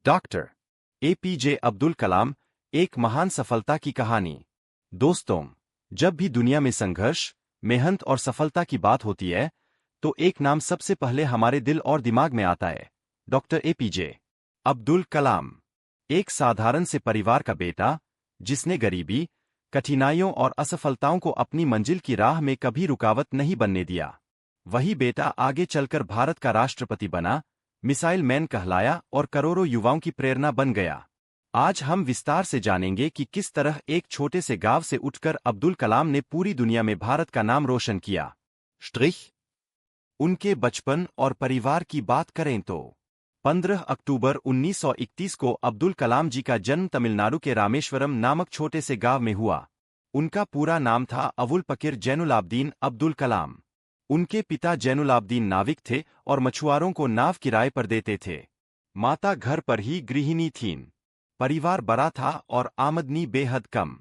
Doctor APJ Abdul Kalam, एक महान सफलता की कहानी। दोस्तों, जब भी दुनिया में संघर्ष, मेहनत और सफलता की बात होती है, तो एक नाम सबसे पहले हमारे दिल और दिमाग में आता है, डॉक्टर एपीजे अब्दुल कलाम। एक साधारण से परिवार का बेटा, जिसने गरीबी, कठिनाइयों और असफलताओं को अपनी मंजिल की राह में कभी रुकावट नहीं बनने दिया। वही बेटा आगे चलकर भारत का राष्ट्रपति बना, मिसाइल मैन कहलाया और करोड़ों युवाओं की प्रेरणा बन गया। आज हम विस्तार से जानेंगे कि किस तरह एक छोटे से गांव से उठकर अब्दुल कलाम ने पूरी दुनिया में भारत का नाम रोशन किया। स्ट्रिख उनके बचपन और परिवार की बात करें तो 15 अक्टूबर 1931 को अब्दुल कलाम जी का जन्म तमिलनाडु के रामेश्वरम नामक छोटे से गांव में हुआ। उनका पूरा नाम था अवुल पकीर जैनुलाब्दीन अब्दुल कलाम। उनके पिता जैनुलाब्दीन नाविक थे और मछुआरों को नाव किराए पर देते थे। माता घर पर ही गृहिणी थीं। परिवार बड़ा था और आमदनी बेहद कम।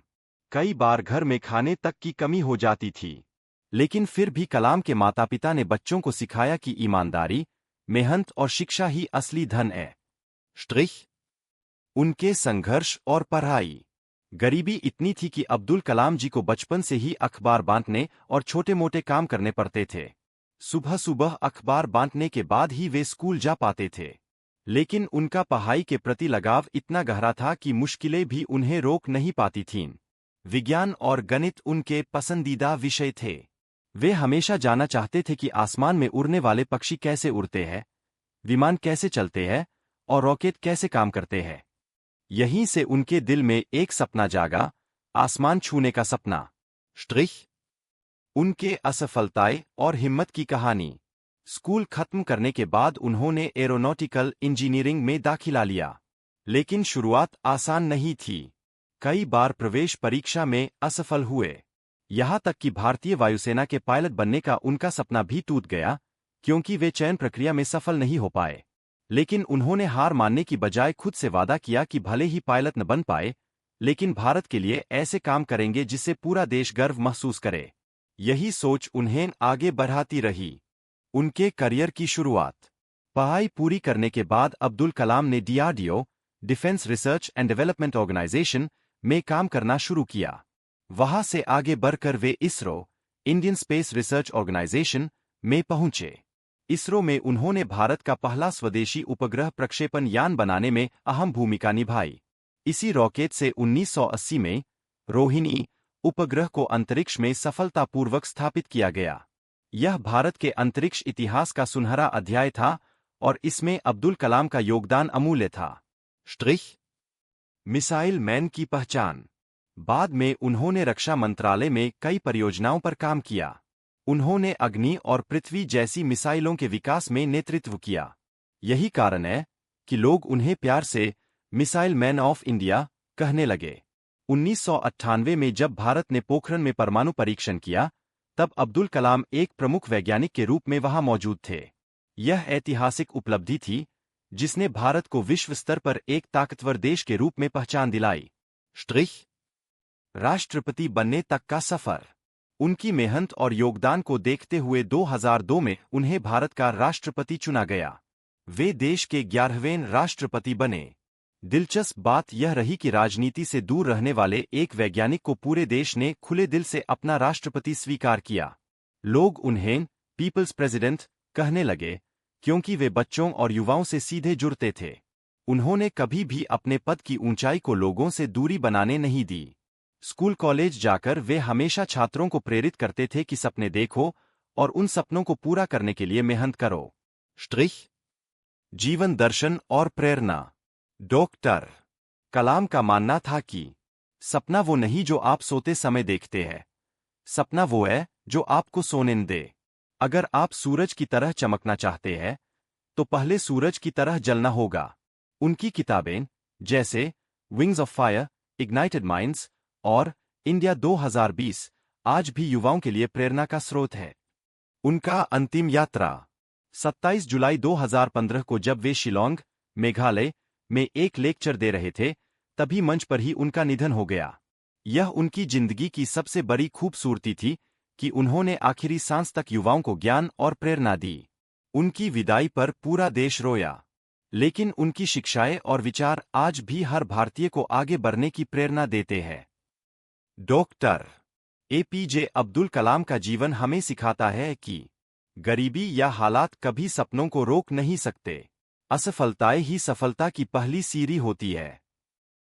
कई बार घर में खाने तक की कमी हो जाती थी। लेकिन फिर भी कलाम के माता पिता ने बच्चों को सिखाया कि ईमानदारी, मेहनत और शिक्षा ही असली धन है। स्ट्रिख उनके संघर्ष और पढ़ाई। गरीबी इतनी थी कि अब्दुल कलाम जी को बचपन से ही अखबार बांटने और छोटे-मोटे काम करने पड़ते थे। सुबह सुबह अखबार बांटने के बाद ही वे स्कूल जा पाते थे। लेकिन उनका पढ़ाई के प्रति लगाव इतना गहरा था कि मुश्किलें भी उन्हें रोक नहीं पाती थीं। विज्ञान और गणित उनके पसंदीदा विषय थे। वे हमेशा जानना चाहते थे कि आसमान में उड़ने वाले पक्षी कैसे उड़ते हैं, विमान कैसे चलते हैं और रॉकेट कैसे काम करते हैं। यहीं से उनके दिल में एक सपना जागा, आसमान छूने का सपना। स्ट्रिख उनके असफलताएं और हिम्मत की कहानी। स्कूल खत्म करने के बाद उन्होंने एरोनॉटिकल इंजीनियरिंग में दाखिला लिया। लेकिन शुरुआत आसान नहीं थी। कई बार प्रवेश परीक्षा में असफल हुए। यहाँ तक कि भारतीय वायुसेना के पायलट बनने का उनका सपना भी टूट गया, क्योंकि वे चयन प्रक्रिया में सफल नहीं हो पाए। लेकिन उन्होंने हार मानने की बजाय खुद से वादा किया कि भले ही पायलट न बन पाए, लेकिन भारत के लिए ऐसे काम करेंगे जिससे पूरा देश गर्व महसूस करे। यही सोच उन्हें आगे बढ़ाती रही। उनके करियर की शुरुआत। पढ़ाई पूरी करने के बाद अब्दुल कलाम ने DRDO, defence research and development organisation, में काम करना शुरू किया। वहां से आगे बढ़कर वे ISRO, Indian Space Research Organisation, में पहुंचे। इसरो में उन्होंने भारत का पहला स्वदेशी उपग्रह प्रक्षेपण यान बनाने में अहम भूमिका निभाई। इसी रॉकेट से 1980 में रोहिणी उपग्रह को अंतरिक्ष में सफलतापूर्वक स्थापित किया गया। यह भारत के अंतरिक्ष इतिहास का सुनहरा अध्याय था और इसमें अब्दुल कलाम का योगदान अमूल्य था। स्ट्रिख मिसाइल मैन की पहचान। बाद में उन्होंने रक्षा मंत्रालय में कई परियोजनाओं पर काम किया। उन्होंने अग्नि और पृथ्वी जैसी मिसाइलों के विकास में नेतृत्व किया। यही कारण है कि लोग उन्हें प्यार से मिसाइल मैन ऑफ इंडिया कहने लगे। 1998 में जब भारत ने पोखरण में परमाणु परीक्षण किया, तब अब्दुल कलाम एक प्रमुख वैज्ञानिक के रूप में वहां मौजूद थे। यह ऐतिहासिक उपलब्धि थी, जिसने भारत को विश्व स्तर पर एक ताकतवर देश के रूप में पहचान दिलाई। स्ट्रिख राष्ट्रपति बनने तक का सफर। उनकी मेहनत और योगदान को देखते हुए 2002 में उन्हें भारत का राष्ट्रपति चुना गया। वे देश के 11वें राष्ट्रपति बने। दिलचस्प बात यह रही कि राजनीति से दूर रहने वाले एक वैज्ञानिक को पूरे देश ने खुले दिल से अपना राष्ट्रपति स्वीकार किया। लोग उन्हें पीपल्स प्रेसिडेंट कहने लगे, क्योंकि वे बच्चों और युवाओं से सीधे जुड़ते थे। उन्होंने कभी भी अपने पद की ऊंचाई को लोगों से दूरी बनाने नहीं दी। स्कूल कॉलेज जाकर वे हमेशा छात्रों को प्रेरित करते थे कि सपने देखो और उन सपनों को पूरा करने के लिए मेहनत करो। स्ट्रिख जीवन दर्शन और प्रेरणा। डॉक्टर कलाम का मानना था कि सपना वो नहीं जो आप सोते समय देखते हैं, सपना वो है जो आपको सोने न दे। अगर आप सूरज की तरह चमकना चाहते हैं, तो पहले सूरज की तरह जलना होगा। उनकी किताबें, जैसे wings of fire, ignited minds और इंडिया 2020, आज भी युवाओं के लिए प्रेरणा का स्रोत है। उनका अंतिम यात्रा। 27 जुलाई 2015 को जब वे शिलोंग, मेघालय, में एक लेक्चर दे रहे थे, तभी मंच पर ही उनका निधन हो गया। यह उनकी जिंदगी की सबसे बड़ी खूबसूरती थी कि उन्होंने आखिरी सांस तक युवाओं को ज्ञान और प्रेरणा दी। उनकी विदाई पर पूरा देश रोया। लेकिन उनकी शिक्षाएं और विचार आज भी हर भारतीय को आगे बढ़ने की प्रेरणा देते हैं। डॉक्टर एपीजे अब्दुल कलाम का जीवन हमें सिखाता है कि गरीबी या हालात कभी सपनों को रोक नहीं सकते। असफलताएं ही सफलता की पहली सीढ़ी होती है।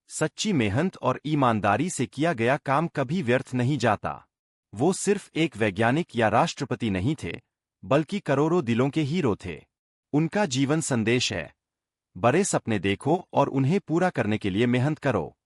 सच्ची मेहनत और ईमानदारी से किया गया काम कभी व्यर्थ नहीं जाता। वो सिर्फ एक वैज्ञानिक या राष्ट्रपति नहीं थे, बल्कि करोड़ों दिलों के हीरो थे। उनका जीवन संदेश है, बड़े सपने देखो और उन्हें पूरा करने के लिए मेहनत करो।